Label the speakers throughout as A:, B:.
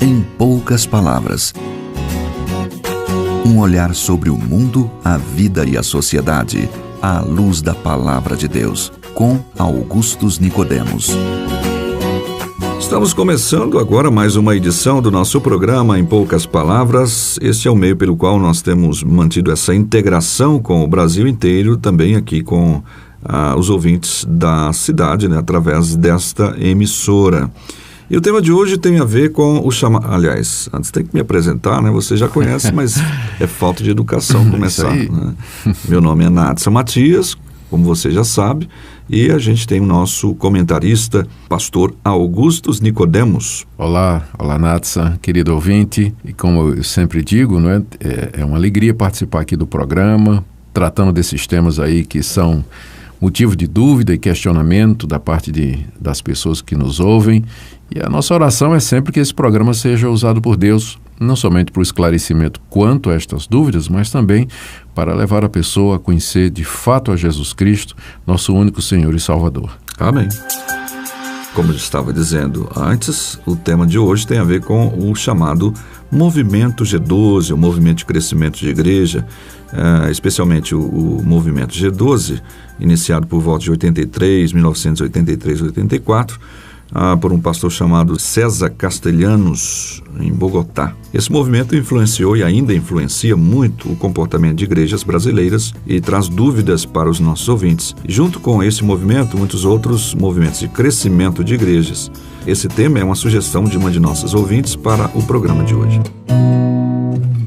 A: Em poucas palavras. Um olhar sobre o mundo, a vida e a sociedade, à luz da Palavra de Deus, com Augustus Nicodemos.
B: Estamos começando agora mais uma edição do nosso programa Em Poucas Palavras. Este é o meio pelo qual nós temos mantido essa integração com o Brasil inteiro, também aqui com os ouvintes da cidade, né, através desta emissora. E o tema de hoje tem a ver com o chamado... Aliás, antes tem que me apresentar, né? Você já conhece, mas é falta de educação começar. Né? Meu nome é Natsa Matias, como você já sabe, e a gente tem o nosso comentarista, pastor Augustus Nicodemos.
C: Olá Natsa, querido ouvinte. E como eu sempre digo, não é? É uma alegria participar aqui do programa, tratando desses temas aí que são motivo de dúvida e questionamento da parte das pessoas que nos ouvem. E a nossa oração é sempre que esse programa seja usado por Deus, não somente para o esclarecimento quanto a estas dúvidas, mas também para levar a pessoa a conhecer de fato a Jesus Cristo, nosso único Senhor e Salvador.
B: Amém. Como eu estava dizendo antes, o tema de hoje tem a ver com o chamado Movimento G12, o movimento de crescimento de igreja, especialmente o movimento G12, iniciado por volta de 1983, 84, por um pastor chamado César Castellanos, em Bogotá. Esse movimento influenciou e ainda influencia muito o comportamento de igrejas brasileiras e traz dúvidas para os nossos ouvintes. E junto com esse movimento, muitos outros movimentos de crescimento de igrejas. Esse tema é uma sugestão de uma de nossas ouvintes para o programa de hoje.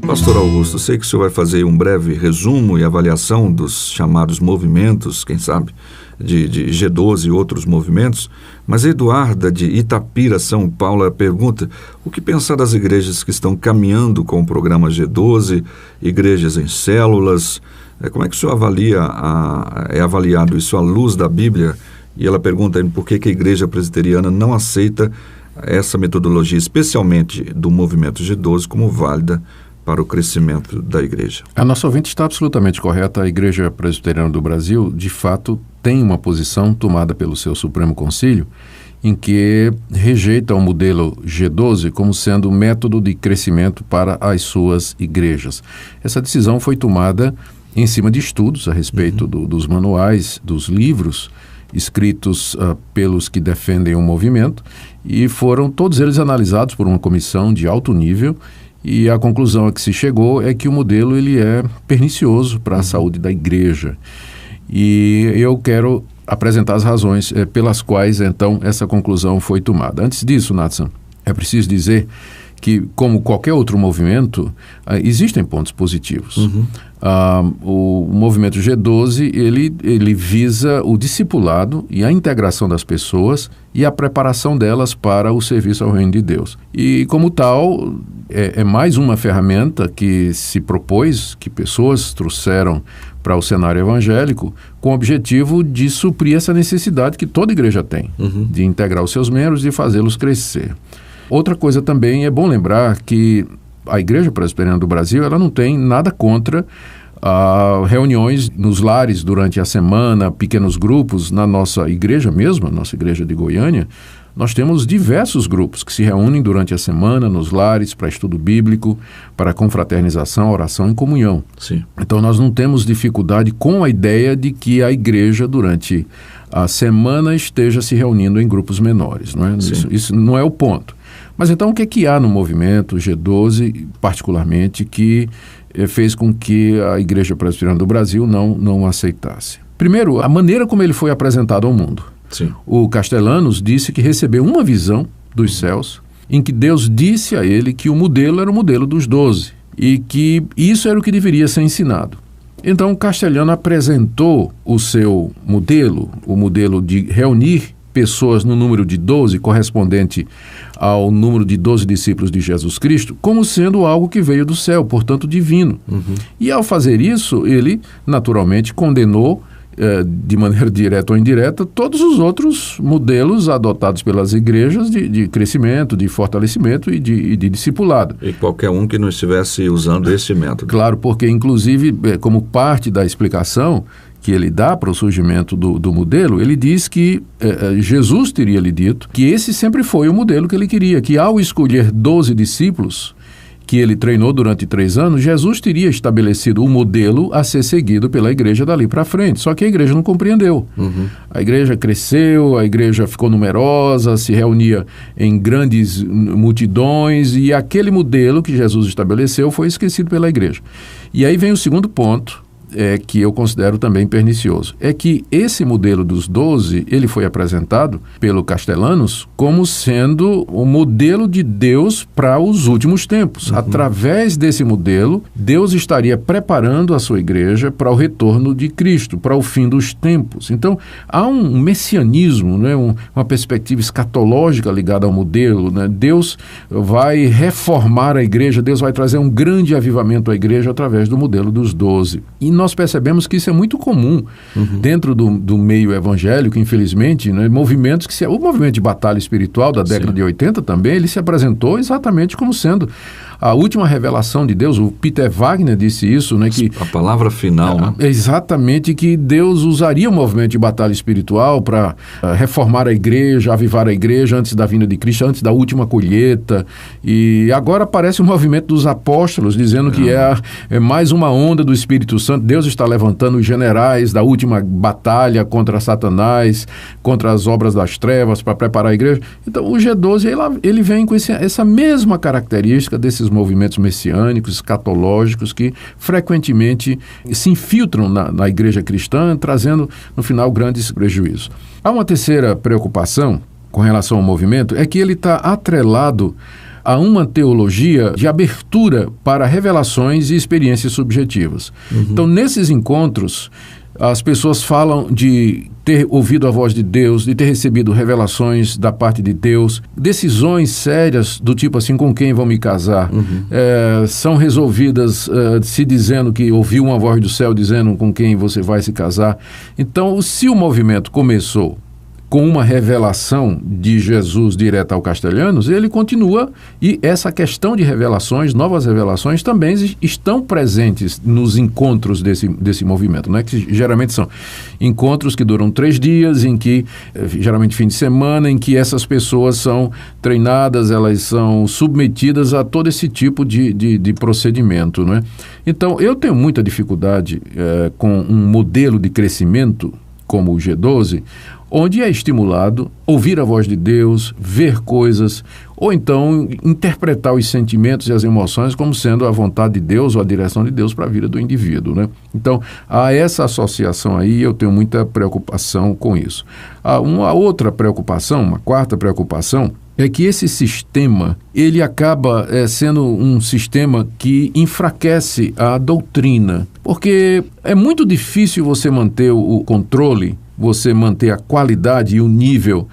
B: Pastor Augusto, sei que o senhor vai fazer um breve resumo e avaliação dos chamados movimentos, quem sabe, de G12 e outros movimentos, mas a Eduarda, de Itapira, São Paulo, pergunta o que pensar das igrejas que estão caminhando com o programa G12, igrejas em células, como é que o senhor é avaliado isso à luz da Bíblia? E ela pergunta por que a igreja presbiteriana não aceita essa metodologia, especialmente do movimento G12, como válida para o crescimento da igreja.
C: A nossa ouvinte está absolutamente correta. A Igreja Presbiteriana do Brasil, de fato, tem uma posição tomada pelo seu Supremo Concílio em que rejeita o modelo G12 como sendo um método de crescimento para as suas igrejas. Essa decisão foi tomada em cima de estudos a respeito dos manuais, dos livros escritos pelos que defendem o movimento, e foram todos eles analisados por uma comissão de alto nível. E a conclusão a que se chegou é que o modelo ele é pernicioso para a saúde da igreja. E eu quero apresentar as razões pelas quais, então, essa conclusão foi tomada. Antes disso, Nathan, é preciso dizer que, como qualquer outro movimento, existem pontos positivos. O movimento G12, ele visa o discipulado e a integração das pessoas e a preparação delas para o serviço ao reino de Deus. E, como tal, é mais uma ferramenta que se propôs, que pessoas trouxeram para o cenário evangélico, com o objetivo de suprir essa necessidade que toda igreja tem, de integrar os seus membros e fazê-los crescer. Outra coisa também é bom lembrar que a Igreja Presbiteriana do Brasil ela não tem nada contra reuniões nos lares durante a semana, pequenos grupos. Na nossa igreja mesmo, nossa igreja de Goiânia, nós temos diversos grupos que se reúnem durante a semana nos lares para estudo bíblico, para confraternização, oração e comunhão.
B: Sim.
C: Então nós não temos dificuldade com a ideia de que a igreja durante a semana esteja se reunindo em grupos menores. Não é? Isso não é o ponto. Mas então o que há no movimento G12, particularmente, que fez com que a Igreja Presbiteriana do Brasil não aceitasse? Primeiro, a maneira como ele foi apresentado ao mundo.
B: Sim.
C: O Castellanos disse que recebeu uma visão dos céus em que Deus disse a ele que o modelo era o modelo dos 12 e que isso era o que deveria ser ensinado. Então, o Castellano apresentou o seu modelo, o modelo de reunir pessoas no número de 12, correspondente ao número de 12 discípulos de Jesus Cristo, como sendo algo que veio do céu, portanto divino. E ao fazer isso, ele naturalmente condenou de maneira direta ou indireta, todos os outros modelos adotados pelas igrejas de crescimento, de fortalecimento e de discipulado.
B: E qualquer um que não estivesse usando esse método.
C: Claro, porque inclusive, como parte da explicação, que ele dá para o surgimento do modelo, ele diz que Jesus teria lhe dito que esse sempre foi o modelo que ele queria, que ao escolher 12 discípulos, que ele treinou durante 3 anos, Jesus teria estabelecido o modelo a ser seguido pela igreja dali para frente. Só que a igreja não compreendeu. A igreja cresceu, a igreja ficou numerosa, se reunia em grandes multidões e aquele modelo que Jesus estabeleceu foi esquecido pela igreja. E aí vem o segundo ponto, que eu considero também pernicioso. É que esse modelo dos 12, ele foi apresentado pelo Castellanos como sendo o modelo de Deus para os últimos tempos. Através desse modelo, Deus estaria preparando a sua igreja para o retorno de Cristo, para o fim dos tempos. Então, há um messianismo, né, uma perspectiva escatológica ligada ao modelo, né? Deus vai reformar a igreja, Deus vai trazer um grande avivamento à igreja através do modelo dos 12. E nós percebemos que isso é muito comum dentro do meio evangélico, infelizmente, né? Movimentos que o movimento de batalha espiritual da década de 80 também, ele se apresentou exatamente como sendo a última revelação de Deus. O Peter Wagner disse isso, né? Que
B: a palavra final, né?
C: Exatamente, que Deus usaria o movimento de batalha espiritual para reformar a igreja, avivar a igreja antes da vinda de Cristo, antes da última colheita. E agora aparece o movimento dos apóstolos, dizendo que é mais uma onda do Espírito Santo. Deus está levantando os generais da última batalha contra Satanás, contra as obras das trevas, para preparar a igreja. Então, o G12, ele vem com essa mesma característica desses movimentos messiânicos, escatológicos, que frequentemente se infiltram na igreja cristã, trazendo, no final, grandes prejuízos. Há uma terceira preocupação com relação ao movimento, é que ele está atrelado a uma teologia de abertura para revelações e experiências subjetivas. Então, nesses encontros, as pessoas falam de ter ouvido a voz de Deus, de ter recebido revelações da parte de Deus, decisões sérias do tipo assim, com quem vão me casar, são resolvidas se dizendo que ouviu uma voz do céu dizendo com quem você vai se casar. Então, se o movimento começou com uma revelação de Jesus direta ao Castellanos, ele continua, e essa questão de revelações, novas revelações, também estão presentes nos encontros desse movimento, né? Que geralmente são encontros que duram 3 dias, em que, geralmente fim de semana, em que essas pessoas são treinadas, elas são submetidas a todo esse tipo de procedimento, né? Então, eu tenho muita dificuldade com um modelo de crescimento como o G12, onde é estimulado ouvir a voz de Deus, ver coisas, ou então interpretar os sentimentos e as emoções como sendo a vontade de Deus ou a direção de Deus para a vida do indivíduo, né? Então, há essa associação aí, eu tenho muita preocupação com isso. Há uma outra preocupação, uma quarta preocupação, é que esse sistema, ele acaba sendo um sistema que enfraquece a doutrina, porque é muito difícil você manter o controle, você manter a qualidade e o nível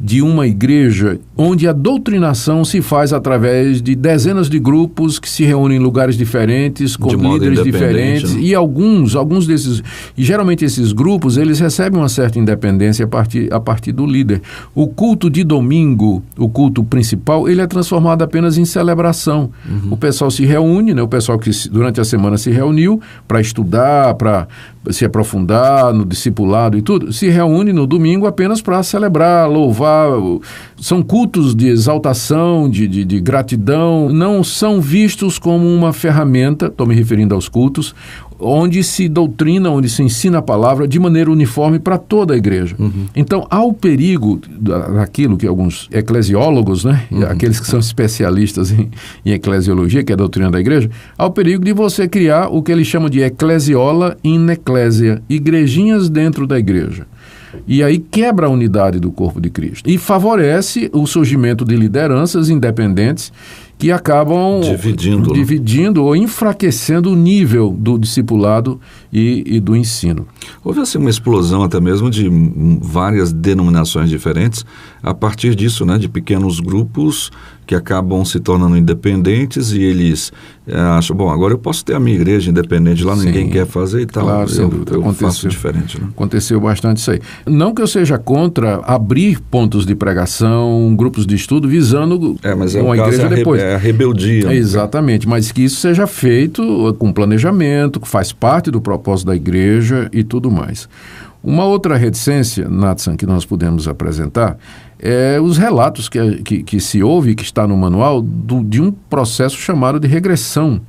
C: de uma igreja onde a doutrinação se faz através de dezenas de grupos que se reúnem em lugares diferentes, com líderes diferentes, né? E alguns desses, e geralmente esses grupos, eles recebem uma certa independência a partir do líder. O culto de domingo, o culto principal, ele é transformado apenas em celebração. O pessoal se reúne, né? O pessoal que durante a semana se reuniu para estudar, para se aprofundar no discipulado e tudo, se reúne no domingo apenas para celebrar, louvar. São cultos de exaltação, de gratidão, não são vistos como uma ferramenta, estou me referindo aos cultos, onde se doutrina, onde se ensina a palavra de maneira uniforme para toda a igreja. Então, há o perigo daquilo que alguns eclesiólogos, né, aqueles que são especialistas em eclesiologia, que é a doutrina da igreja, há o perigo de você criar o que eles chamam de eclesiola in ecclesia, igrejinhas dentro da igreja. E aí quebra a unidade do corpo de Cristo e favorece o surgimento de lideranças independentes que acabam dividindo ou enfraquecendo o nível do discipulado e do ensino.
B: Houve assim uma explosão até mesmo de várias denominações diferentes a partir disso, né, de pequenos grupos que acabam se tornando independentes e eles acham, bom, agora eu posso ter a minha igreja independente, lá ninguém quer fazer e tal,
C: claro,
B: eu faço diferente. Né?
C: Aconteceu bastante isso aí. Não que eu seja contra abrir pontos de pregação, grupos de estudo, visando
B: mas
C: uma igreja depois.
B: É a rebeldia.
C: Exatamente, mas que isso seja feito com planejamento, que faz parte do propósito da igreja e tudo mais. Uma outra reticência, Natsan, que nós podemos apresentar é os relatos que se ouve, que está no manual, de um processo chamado de regressão,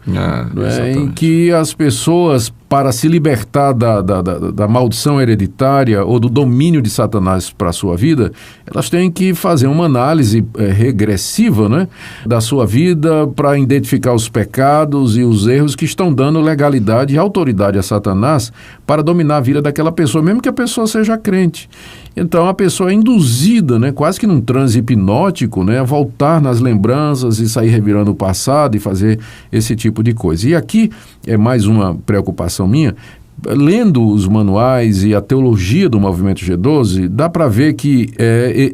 C: em que as pessoas, para se libertar da maldição hereditária ou do domínio de Satanás para a sua vida, elas têm que fazer uma análise regressiva, né, da sua vida para identificar os pecados e os erros que estão dando legalidade e autoridade a Satanás para dominar a vida daquela pessoa, mesmo que a pessoa seja crente. Então a pessoa é induzida, né, quase que num transe hipnótico, né, a voltar nas lembranças e sair revirando o passado e fazer esse tipo de coisa. E aqui é mais uma preocupação minha. Lendo os manuais e a teologia do movimento G12, dá para ver que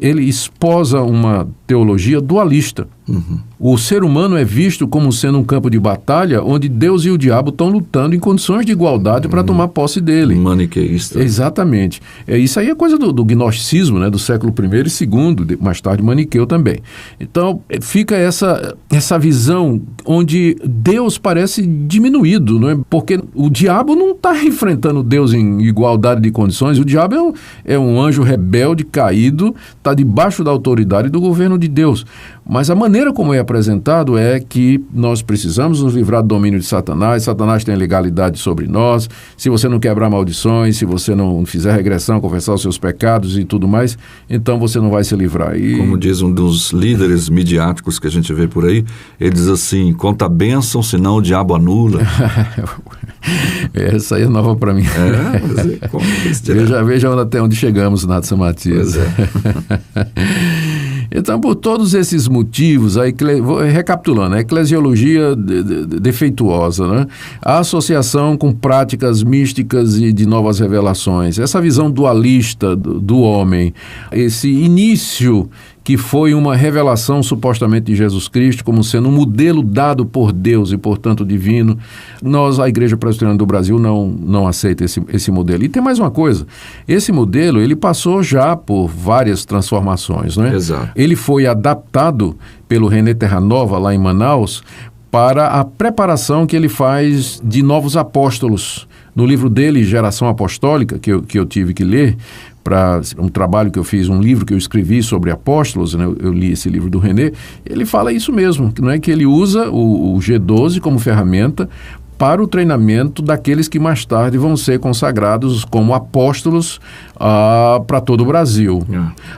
C: ele esposa uma teologia dualista. Uhum. O ser humano é visto como sendo um campo de batalha onde Deus e o diabo estão lutando em condições de igualdade para tomar posse dele.
B: Maniqueísta.
C: Exatamente. Isso aí é coisa do gnosticismo, né, do século I e II, mais tarde maniqueu também. Então, fica essa visão onde Deus parece diminuído, né, porque o diabo não está enfrentando Deus em igualdade de condições. O diabo é um anjo rebelde, caído, está debaixo da autoridade do governo de Deus. Mas a maneira como é apresentado é que nós precisamos nos livrar do domínio de Satanás. Satanás tem legalidade sobre nós. Se você não quebrar maldições, se você não fizer regressão, confessar os seus pecados e tudo mais, então você não vai se livrar.
B: Como diz um dos líderes midiáticos que a gente vê por aí, ele diz assim: conta a bênção, senão o diabo anula.
C: Essa aí é nova para mim. Veja até onde chegamos, Natsan Matias. Então, por todos esses motivos, recapitulando, a eclesiologia defeituosa, né? A associação com práticas místicas e de novas revelações, essa visão dualista do homem, esse início que foi uma revelação supostamente de Jesus Cristo como sendo um modelo dado por Deus e, portanto, divino. A Igreja Presbiteriana do Brasil, não aceita esse modelo. E tem mais uma coisa, esse modelo ele passou já por várias transformações, né?
B: Exato.
C: Ele foi adaptado pelo René Terranova, lá em Manaus, para a preparação que ele faz de novos apóstolos. No livro dele, Geração Apostólica, que eu tive que ler, para um trabalho que eu fiz, um livro que eu escrevi sobre apóstolos, né? Eu li esse livro do René, ele fala isso mesmo, que não é que ele usa o G12 como ferramenta para o treinamento daqueles que mais tarde vão ser consagrados como apóstolos para todo o Brasil.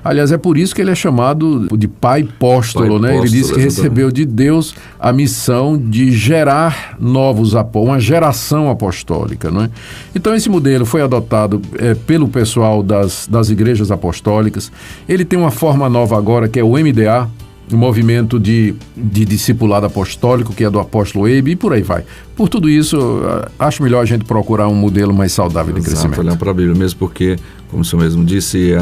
C: Aliás, é por isso que ele é chamado de pai apóstolo, né? Ele disse que recebeu de Deus a missão de gerar novos apóstolos, uma geração apostólica, não é? Então, esse modelo foi adotado pelo pessoal das igrejas apostólicas. Ele tem uma forma nova agora, que é o MDA, o movimento de discipulado apostólico, que é do apóstolo Eibe, e por aí vai. Por tudo isso, acho melhor a gente procurar um modelo mais saudável de crescimento.
B: Olhar para a Bíblia mesmo, porque, como o senhor mesmo disse,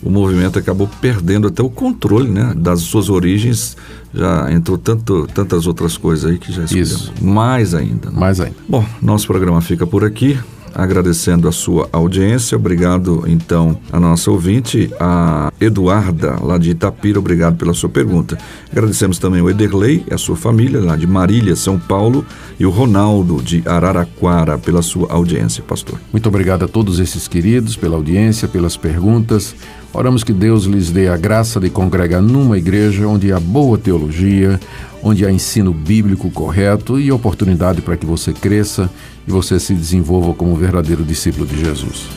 B: o movimento acabou perdendo até o controle, né, das suas origens. Já entrou tantas outras coisas aí que já escolhemos. Mais ainda. Né?
C: Mais ainda.
B: Bom, nosso programa fica por aqui. Agradecendo a sua audiência, obrigado então a nossa ouvinte, a Eduarda, lá de Itapira, obrigado pela sua pergunta. Agradecemos também o Ederley e a sua família, lá de Marília, São Paulo, e o Ronaldo, de Araraquara, pela sua audiência, pastor.
C: Muito obrigado a todos esses queridos pela audiência, pelas perguntas. Oramos que Deus lhes dê a graça de congregar numa igreja onde há boa teologia, onde há ensino bíblico correto e oportunidade para que você cresça e você se desenvolva como um verdadeiro discípulo de Jesus.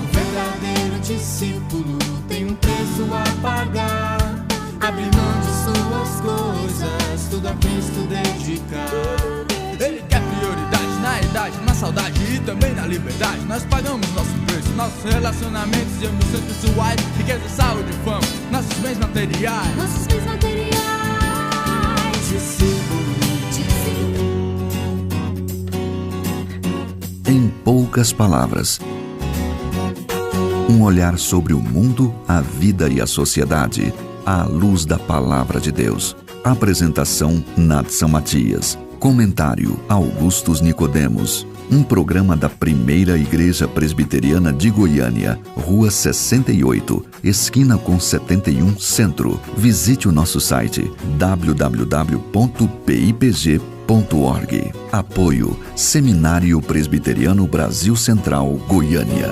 D: Um verdadeiro discípulo tem um preço a pagar, abrir mão de suas coisas, tudo a Cristo dedicar.
E: Ele quer prioridade na idade, na saudade e também na liberdade. Nós pagamos nosso preço, nossos relacionamentos e emoções pessoais, riqueza, saúde e fama, nossos bens materiais.
D: Nossos bens materiais.
A: Em poucas palavras, um olhar sobre o mundo, a vida e a sociedade, à luz da Palavra de Deus. Apresentação Natsan Matias. Comentário Augustus Nicodemos. Um programa da Primeira Igreja Presbiteriana de Goiânia, Rua 68, esquina com 71 Centro. Visite o nosso site www.pipg.org. Apoio Seminário Presbiteriano Brasil Central, Goiânia.